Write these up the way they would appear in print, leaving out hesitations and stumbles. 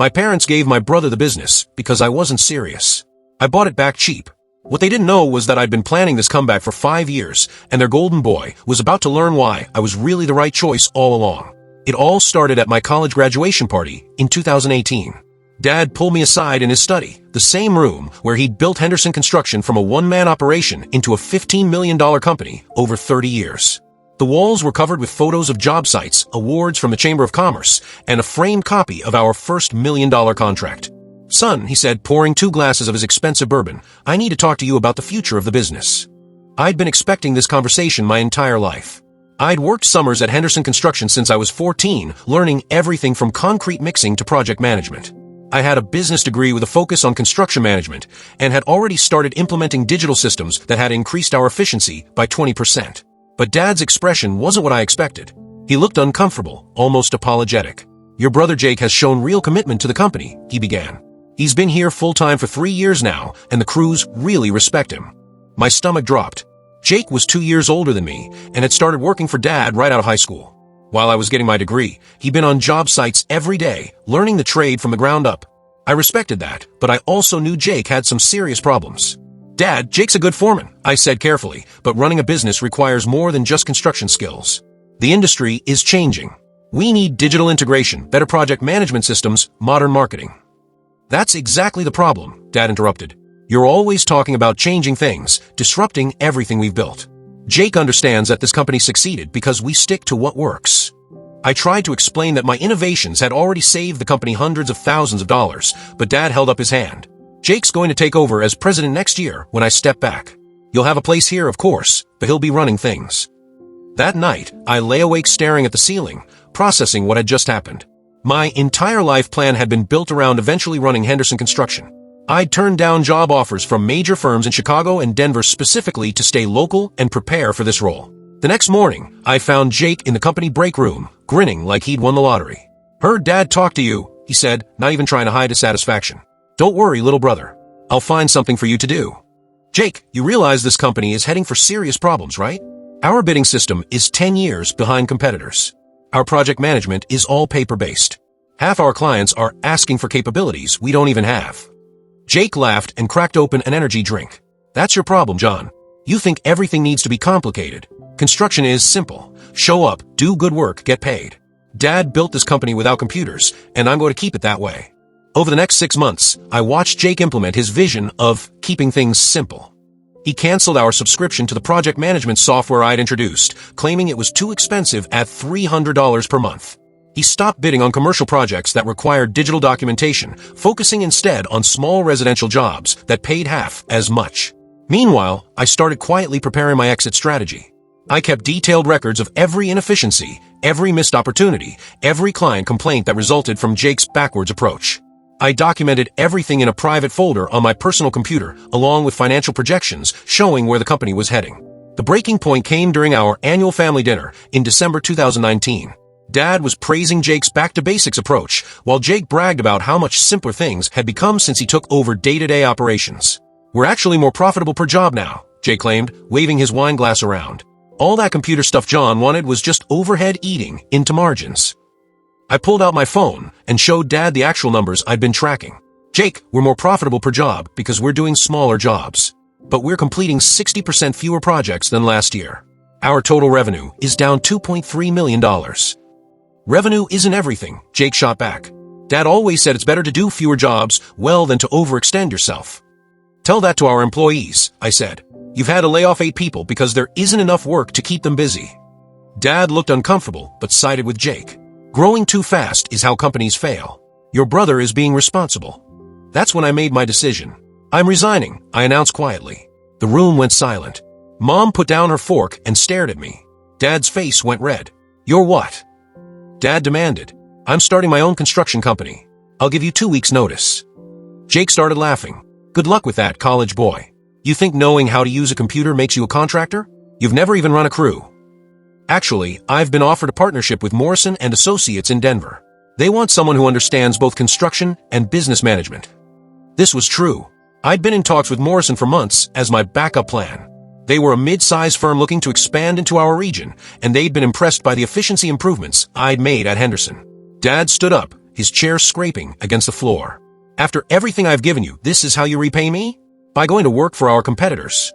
My parents gave my brother the business because I wasn't serious. I bought it back cheap. What they didn't know was that I'd been planning this comeback for 5 years, and their golden boy was about to learn why I was really the right choice all along. It all started at my college graduation party in 2018. Dad pulled me aside in his study, the same room where he'd built Henderson Construction from a one-man operation into a $15 million company over 30 years. The walls were covered with photos of job sites, awards from the Chamber of Commerce, and a framed copy of our first $1 million contract. "Son," he said, pouring 2 glasses of his expensive bourbon, "I need to talk to you about the future of the business." I'd been expecting this conversation my entire life. I'd worked summers at Henderson Construction since I was 14, learning everything from concrete mixing to project management. I had a business degree with a focus on construction management and had already started implementing digital systems that had increased our efficiency by 20%. But Dad's expression wasn't what I expected. He looked uncomfortable, almost apologetic. "Your brother Jake has shown real commitment to the company," he began. "He's been here full-time for 3 years now, and the crews really respect him." My stomach dropped. Jake was 2 years older than me and had started working for Dad right out of high school. While I was getting my degree, he'd been on job sites every day, learning the trade from the ground up. I respected that, but I also knew Jake had some serious problems. "Dad, Jake's a good foreman," I said carefully, "but running a business requires more than just construction skills. The industry is changing. We need digital integration, better project management systems, modern marketing." "That's exactly the problem," Dad interrupted. "You're always talking about changing things, disrupting everything we've built. Jake understands that this company succeeded because we stick to what works." I tried to explain that my innovations had already saved the company hundreds of thousands of dollars, but Dad held up his hand. "Jake's going to take over as president next year when I step back. You'll have a place here, of course, but he'll be running things." That night, I lay awake staring at the ceiling, processing what had just happened. My entire life plan had been built around eventually running Henderson Construction. I'd turned down job offers from major firms in Chicago and Denver specifically to stay local and prepare for this role. The next morning, I found Jake in the company break room, grinning like he'd won the lottery. "Heard Dad talk to you," he said, not even trying to hide his satisfaction. "Don't worry, little brother. I'll find something for you to do." "Jake, you realize this company is heading for serious problems, right? Our bidding system is 10 years behind competitors. Our project management is all paper-based. Half our clients are asking for capabilities we don't even have." Jake laughed and cracked open an energy drink. "That's your problem, John. You think everything needs to be complicated. Construction is simple. Show up, do good work, get paid. Dad built this company without computers, and I'm going to keep it that way." Over the next 6 months, I watched Jake implement his vision of keeping things simple. He canceled our subscription to the project management software I'd introduced, claiming it was too expensive at $300 per month. He stopped bidding on commercial projects that required digital documentation, focusing instead on small residential jobs that paid half as much. Meanwhile, I started quietly preparing my exit strategy. I kept detailed records of every inefficiency, every missed opportunity, every client complaint that resulted from Jake's backwards approach. I documented everything in a private folder on my personal computer, along with financial projections showing where the company was heading. The breaking point came during our annual family dinner in December 2019. Dad was praising Jake's back-to-basics approach, while Jake bragged about how much simpler things had become since he took over day-to-day operations. "We're actually more profitable per job now," Jake claimed, waving his wine glass around. "All that computer stuff John wanted was just overhead eating into margins." I pulled out my phone and showed Dad the actual numbers I'd been tracking. "Jake, we're more profitable per job because we're doing smaller jobs. But we're completing 60% fewer projects than last year. Our total revenue is down $2.3 million. "Revenue isn't everything," Jake shot back. "Dad always said it's better to do fewer jobs well than to overextend yourself." "Tell that to our employees," I said. "You've had to lay off 8 people because there isn't enough work to keep them busy." Dad looked uncomfortable, but sided with Jake. "Growing too fast is how companies fail. Your brother is being responsible." That's when I made my decision. "I'm resigning," I announced quietly. The room went silent. Mom put down her fork and stared at me. Dad's face went red. "You're what?" Dad demanded. "I'm starting my own construction company. I'll give you 2 weeks' notice." Jake started laughing. "Good luck with that, college boy. You think knowing how to use a computer makes you a contractor? You've never even run a crew." "Actually, I've been offered a partnership with Morrison and Associates in Denver. They want someone who understands both construction and business management." This was true. I'd been in talks with Morrison for months as my backup plan. They were a mid-sized firm looking to expand into our region, and they'd been impressed by the efficiency improvements I'd made at Henderson. Dad stood up, his chair scraping against the floor. "After everything I've given you, this is how you repay me? By going to work for our competitors."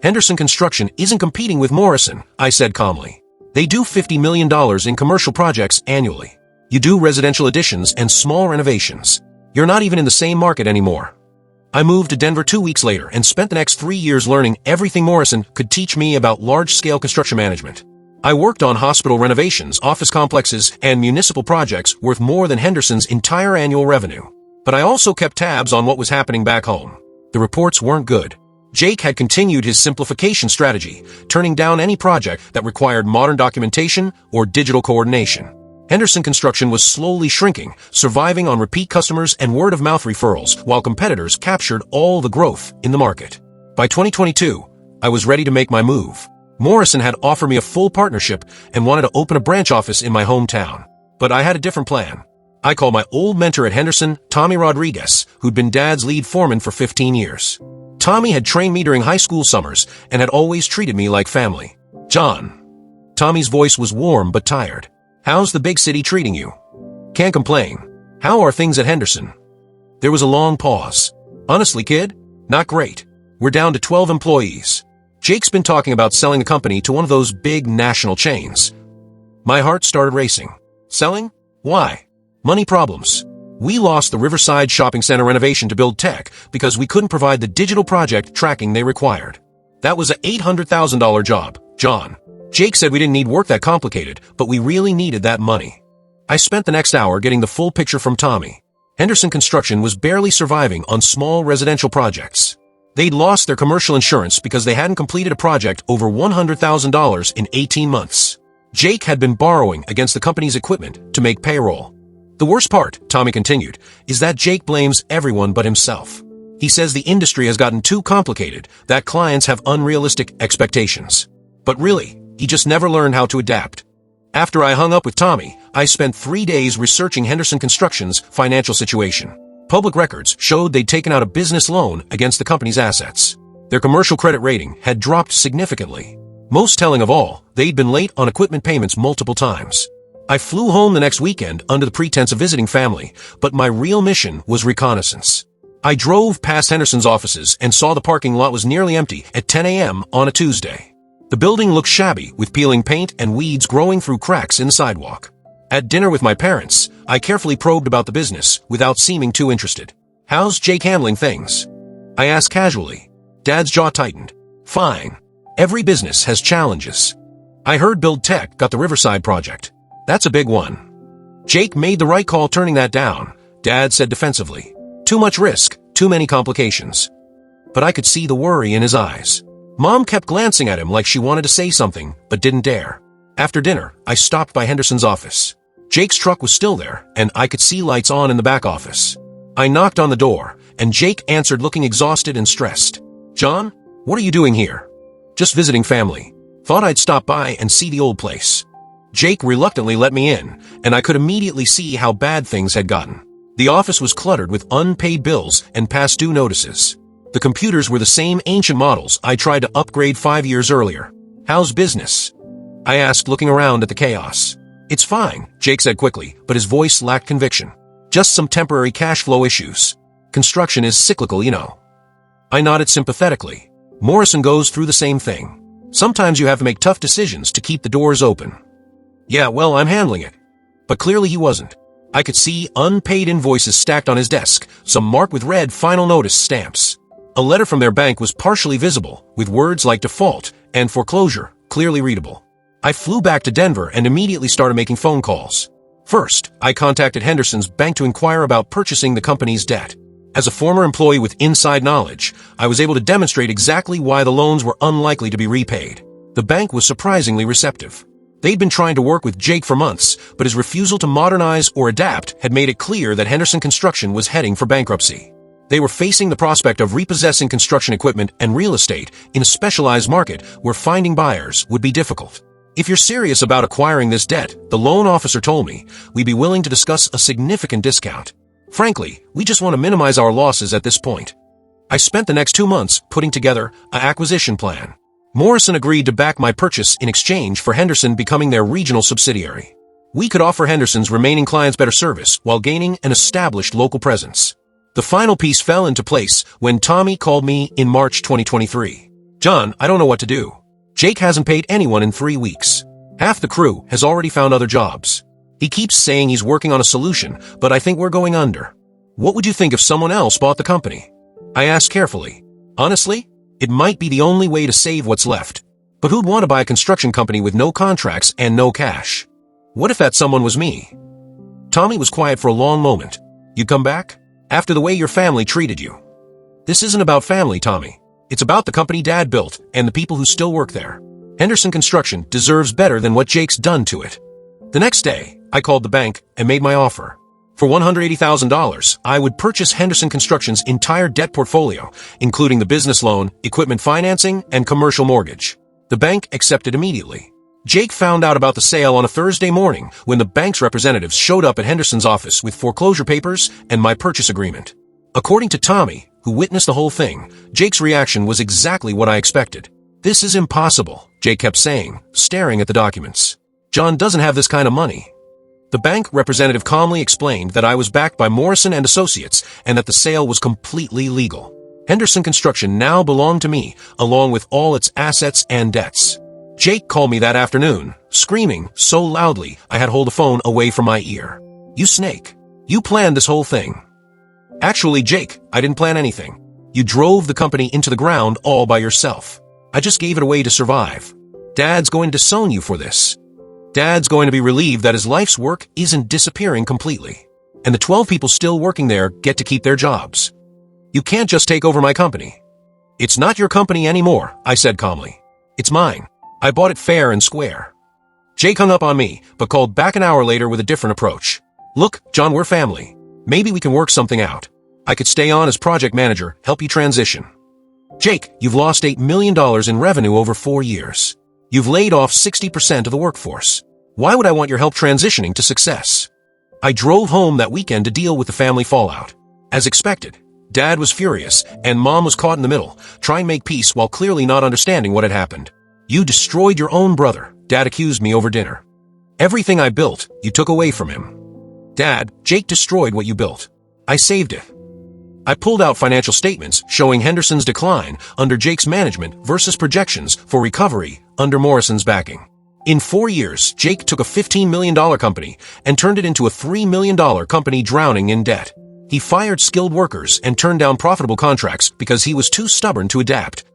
"Henderson Construction isn't competing with Morrison," I said calmly. "They do $50 million in commercial projects annually. You do residential additions and small renovations. You're not even in the same market anymore." I moved to Denver 2 weeks later and spent the next 3 years learning everything Morrison could teach me about large-scale construction management. I worked on hospital renovations, office complexes, and municipal projects worth more than Henderson's entire annual revenue. But I also kept tabs on what was happening back home. The reports weren't good. Jake had continued his simplification strategy, turning down any project that required modern documentation or digital coordination. Henderson Construction was slowly shrinking, surviving on repeat customers and word-of-mouth referrals, while competitors captured all the growth in the market. By 2022, I was ready to make my move. Morrison had offered me a full partnership and wanted to open a branch office in my hometown. But I had a different plan. I called my old mentor at Henderson, Tommy Rodriguez, who'd been Dad's lead foreman for 15 years. Tommy had trained me during high school summers and had always treated me like family. "John." Tommy's voice was warm but tired. "How's the big city treating you?" "Can't complain. How are things at Henderson?" There was a long pause. "Honestly, kid, not great. We're down to 12 employees. Jake's been talking about selling the company to one of those big national chains." My heart started racing. "Selling? Why?" "Money problems. We lost the Riverside Shopping Center renovation to Build Tech because we couldn't provide the digital project tracking they required. That was a $800,000 job, John. Jake said we didn't need work that complicated, but we really needed that money." I spent the next hour getting the full picture from Tommy. Henderson Construction was barely surviving on small residential projects. They'd lost their commercial insurance because they hadn't completed a project over $100,000 in 18 months. Jake had been borrowing against the company's equipment to make payroll. "The worst part," Tommy continued, "is that Jake blames everyone but himself. He says the industry has gotten too complicated, that clients have unrealistic expectations. But really, he just never learned how to adapt." After I hung up with Tommy, I spent 3 days researching Henderson Construction's financial situation. Public records showed they'd taken out a business loan against the company's assets. Their commercial credit rating had dropped significantly. Most telling of all, they'd been late on equipment payments multiple times. I flew home the next weekend under the pretense of visiting family, but my real mission was reconnaissance. I drove past Henderson's offices and saw the parking lot was nearly empty at 10 a.m. on a Tuesday. The building looked shabby, with peeling paint and weeds growing through cracks in the sidewalk. At dinner with my parents, I carefully probed about the business without seeming too interested. "How's Jake handling things?" I asked casually. Dad's jaw tightened. "Fine. Every business has challenges. I heard Build Tech got the Riverside project. That's a big one." "Jake made the right call turning that down," Dad said defensively. "Too much risk, too many complications." But I could see the worry in his eyes. Mom kept glancing at him like she wanted to say something, but didn't dare. After dinner, I stopped by Henderson's office. Jake's truck was still there, and I could see lights on in the back office. I knocked on the door, and Jake answered looking exhausted and stressed. "John, what are you doing here?" "Just visiting family. Thought I'd stop by and see the old place." Jake reluctantly let me in, and I could immediately see how bad things had gotten. The office was cluttered with unpaid bills and past due notices. The computers were the same ancient models I tried to upgrade 5 years earlier. "How's business?" I asked, looking around at the chaos. "It's fine," Jake said quickly, but his voice lacked conviction. "Just some temporary cash flow issues. Construction is cyclical, you know." I nodded sympathetically. Morrison goes through the same thing. Sometimes you have to make tough decisions to keep the doors open. "Yeah, well, I'm handling it." But clearly he wasn't. I could see unpaid invoices stacked on his desk, some marked with red final notice stamps. A letter from their bank was partially visible, with words like default and foreclosure clearly readable. I flew back to Denver and immediately started making phone calls. First, I contacted Henderson's bank to inquire about purchasing the company's debt. As a former employee with inside knowledge, I was able to demonstrate exactly why the loans were unlikely to be repaid. The bank was surprisingly receptive. They'd been trying to work with Jake for months, but his refusal to modernize or adapt had made it clear that Henderson Construction was heading for bankruptcy. They were facing the prospect of repossessing construction equipment and real estate in a specialized market where finding buyers would be difficult. "If you're serious about acquiring this debt," the loan officer told me, "we'd be willing to discuss a significant discount. Frankly, we just want to minimize our losses at this point." I spent the next 2 months putting together an acquisition plan. Morrison agreed to back my purchase in exchange for Henderson becoming their regional subsidiary. We could offer Henderson's remaining clients better service while gaining an established local presence. The final piece fell into place when Tommy called me in March 2023. John, I don't know what to do. Jake hasn't paid anyone in 3 weeks. Half the crew has already found other jobs. He keeps saying he's working on a solution, but I think we're going under. What would you think if someone else bought the company? I asked carefully. Honestly, it might be the only way to save what's left. But who'd want to buy a construction company with no contracts and no cash? What if that someone was me? Tommy was quiet for a long moment. You'd come back? After the way your family treated you. This isn't about family, Tommy. It's about the company Dad built and the people who still work there. Henderson Construction deserves better than what Jake's done to it. The next day, I called the bank and made my offer. For $180,000, I would purchase Henderson Construction's entire debt portfolio, including the business loan, equipment financing, and commercial mortgage. The bank accepted immediately. Jake found out about the sale on a Thursday morning when the bank's representatives showed up at Henderson's office with foreclosure papers and my purchase agreement. According to Tommy, who witnessed the whole thing, Jake's reaction was exactly what I expected. This is impossible, Jake kept saying, staring at the documents. John doesn't have this kind of money. The bank representative calmly explained that I was backed by Morrison and Associates and that the sale was completely legal. Henderson Construction now belonged to me, along with all its assets and debts. Jake called me that afternoon, screaming so loudly I had to hold the phone away from my ear. You snake. You planned this whole thing. Actually, Jake, I didn't plan anything. You drove the company into the ground all by yourself. I just gave it away to survive. Dad's going to disown you for this. Dad's going to be relieved that his life's work isn't disappearing completely. And the 12 people still working there get to keep their jobs. You can't just take over my company. It's not your company anymore, I said calmly. It's mine. I bought it fair and square. Jake hung up on me, but called back an hour later with a different approach. Look, John, we're family. Maybe we can work something out. I could stay on as project manager, help you transition. Jake, you've lost $8 million in revenue over 4 years. You've laid off 60% of the workforce. Why would I want your help transitioning to success? I drove home that weekend to deal with the family fallout. As expected, Dad was furious, and Mom was caught in the middle, trying to make peace while clearly not understanding what had happened. You destroyed your own brother, Dad accused me over dinner. Everything I built, you took away from him. Dad, Jake destroyed what you built. I saved it. I pulled out financial statements showing Henderson's decline under Jake's management versus projections for recovery under Morrison's backing. In 4 years, Jake took a $15 million company and turned it into a $3 million company drowning in debt. He fired skilled workers and turned down profitable contracts because he was too stubborn to adapt.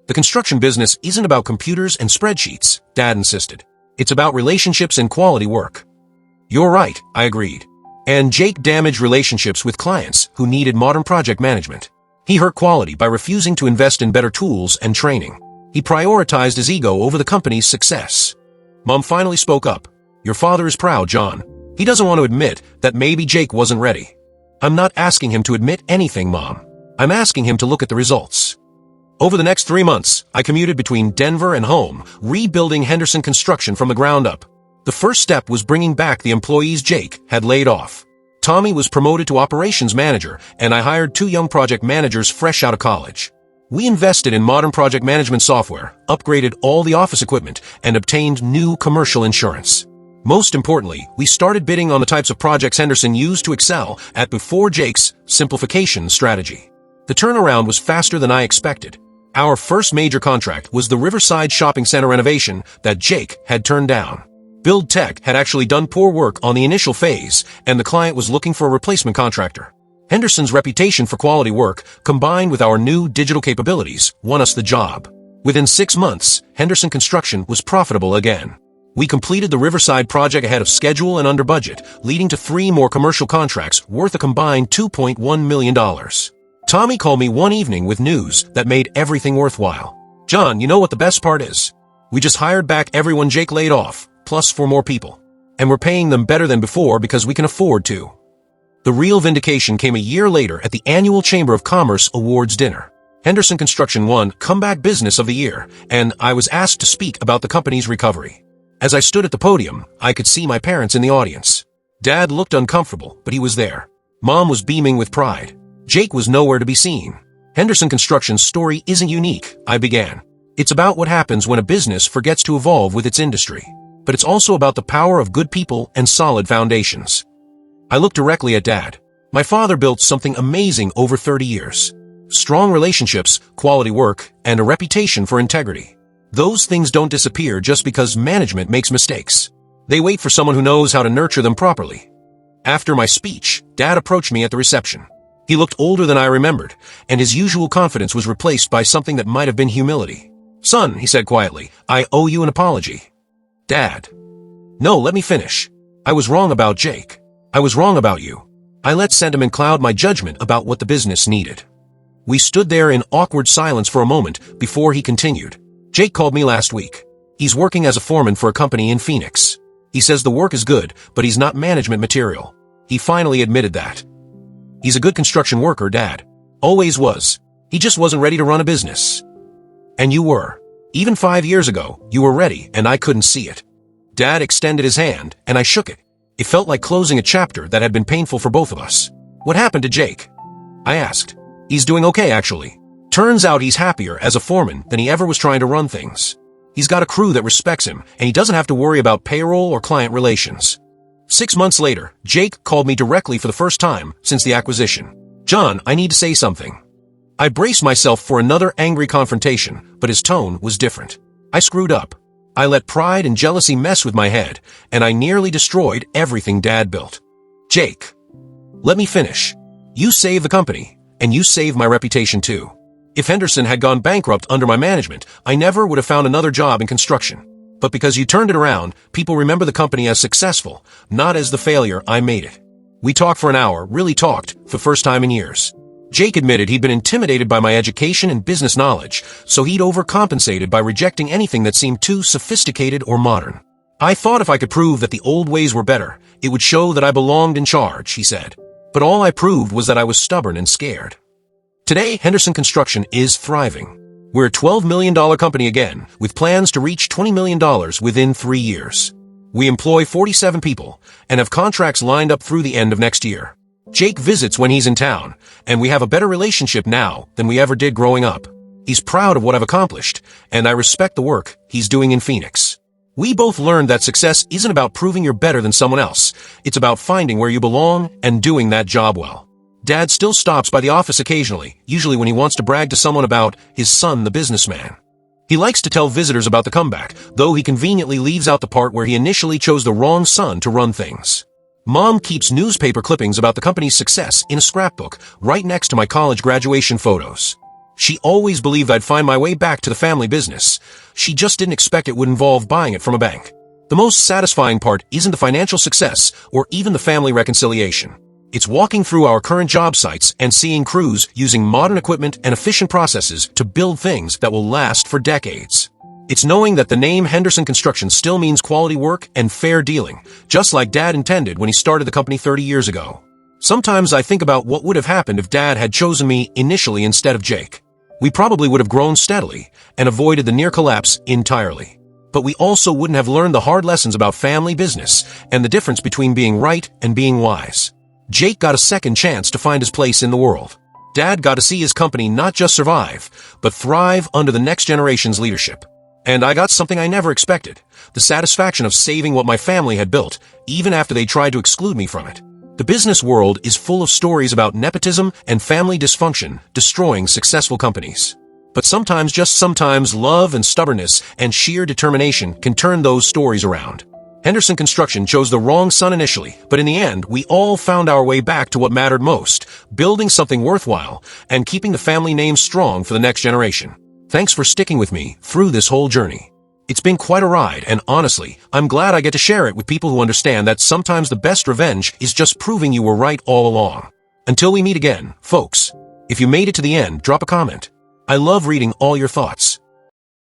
The construction business isn't about computers and spreadsheets, Dad insisted. It's about relationships and quality work. You're right, I agreed. And Jake damaged relationships with clients who needed modern project management. He hurt quality by refusing to invest in better tools and training. He prioritized his ego over the company's success. Mom finally spoke up. Your father is proud, John. He doesn't want to admit that maybe Jake wasn't ready. I'm not asking him to admit anything, Mom. I'm asking him to look at the results. Over the next 3 months, I commuted between Denver and home, rebuilding Henderson Construction from the ground up. The first step was bringing back the employees Jake had laid off. Tommy was promoted to operations manager, and I hired 2 young project managers fresh out of college. We invested in modern project management software, upgraded all the office equipment, and obtained new commercial insurance. Most importantly, we started bidding on the types of projects Henderson used to excel at before Jake's simplification strategy. The turnaround was faster than I expected. Our first major contract was the Riverside Shopping Center renovation that Jake had turned down. Build Tech had actually done poor work on the initial phase, and the client was looking for a replacement contractor. Henderson's reputation for quality work, combined with our new digital capabilities, won us the job. Within 6 months, Henderson Construction was profitable again. We completed the Riverside project ahead of schedule and under budget, leading to 3 more commercial contracts worth a combined $2.1 million. Tommy called me one evening with news that made everything worthwhile. John, you know what the best part is? We just hired back everyone Jake laid off, plus 4 more people. And we're paying them better than before because we can afford to. The real vindication came a year later at the annual Chamber of Commerce Awards dinner. Henderson Construction won Comeback Business of the Year, and I was asked to speak about the company's recovery. As I stood at the podium, I could see my parents in the audience. Dad looked uncomfortable, but he was there. Mom was beaming with pride. Jake was nowhere to be seen. Henderson Construction's story isn't unique, I began. It's about what happens when a business forgets to evolve with its industry. but it's also about the power of good people and solid foundations. I looked directly at Dad. My father built something amazing over 30 years. Strong relationships, quality work, and a reputation for integrity. Those things don't disappear just because management makes mistakes. They wait for someone who knows how to nurture them properly. After my speech, Dad approached me at the reception. He looked older than I remembered, and his usual confidence was replaced by something that might have been humility. "Son," he said quietly, "I owe you an apology." "Dad." "No, let me finish. I was wrong about Jake. I was wrong about you. I let sentiment cloud my judgment about what the business needed." We stood there in awkward silence for a moment before he continued. "Jake called me last week. He's working as a foreman for a company in Phoenix. He says the work is good, but he's not management material. He finally admitted that. He's a good construction worker, Dad. Always was. He just wasn't ready to run a business. And you were. Even 5 years ago, you were ready, and I couldn't see it." Dad extended his hand, and I shook it. It felt like closing a chapter that had been painful for both of us. "What happened to Jake?" I asked. "He's doing okay, actually. Turns out he's happier as a foreman than he ever was trying to run things. He's got a crew that respects him, and he doesn't have to worry about payroll or client relations." 6 months later, Jake called me directly for the first time since the acquisition. "John, I need to say something." I braced myself for another angry confrontation, but his tone was different. "I screwed up. I let pride and jealousy mess with my head, and I nearly destroyed everything Dad built." "Jake, let me finish. You saved the company, and you saved my reputation too. If Henderson had gone bankrupt under my management, I never would have found another job in construction. But because you turned it around, people remember the company as successful, not as the failure I made it." We talked for an hour, really talked, for the first time in years. Jake admitted he'd been intimidated by my education and business knowledge, so he'd overcompensated by rejecting anything that seemed too sophisticated or modern. "I thought if I could prove that the old ways were better, it would show that I belonged in charge," he said. "But all I proved was that I was stubborn and scared." Today, Henderson Construction is thriving. We're a $12 million company again, with plans to reach $20 million within 3 years. We employ 47 people, and have contracts lined up through the end of next year. Jake visits when he's in town, and we have a better relationship now than we ever did growing up. He's proud of what I've accomplished, and I respect the work he's doing in Phoenix. We both learned that success isn't about proving you're better than someone else. It's about finding where you belong and doing that job well. Dad still stops by the office occasionally, usually when he wants to brag to someone about his son, the businessman. He likes to tell visitors about the comeback, though he conveniently leaves out the part where he initially chose the wrong son to run things. Mom keeps newspaper clippings about the company's success in a scrapbook right next to my college graduation photos. She always believed I'd find my way back to the family business. She just didn't expect it would involve buying it from a bank. The most satisfying part isn't the financial success or even the family reconciliation. It's walking through our current job sites and seeing crews using modern equipment and efficient processes to build things that will last for decades. It's knowing that the name Henderson Construction still means quality work and fair dealing, just like Dad intended when he started the company 30 years ago. Sometimes I think about what would have happened if Dad had chosen me initially instead of Jake. We probably would have grown steadily and avoided the near collapse entirely. But we also wouldn't have learned the hard lessons about family business and the difference between being right and being wise. Jake got a second chance to find his place in the world. Dad got to see his company not just survive, but thrive under the next generation's leadership. And I got something I never expected, the satisfaction of saving what my family had built, even after they tried to exclude me from it. The business world is full of stories about nepotism and family dysfunction destroying successful companies. But sometimes, just sometimes, love and stubbornness and sheer determination can turn those stories around. Henderson Construction chose the wrong son initially, but in the end, we all found our way back to what mattered most, building something worthwhile and keeping the family name strong for the next generation. Thanks for sticking with me through this whole journey. It's been quite a ride, and honestly, I'm glad I get to share it with people who understand that sometimes the best revenge is just proving you were right all along. Until we meet again, folks, if you made it to the end, drop a comment. I love reading all your thoughts.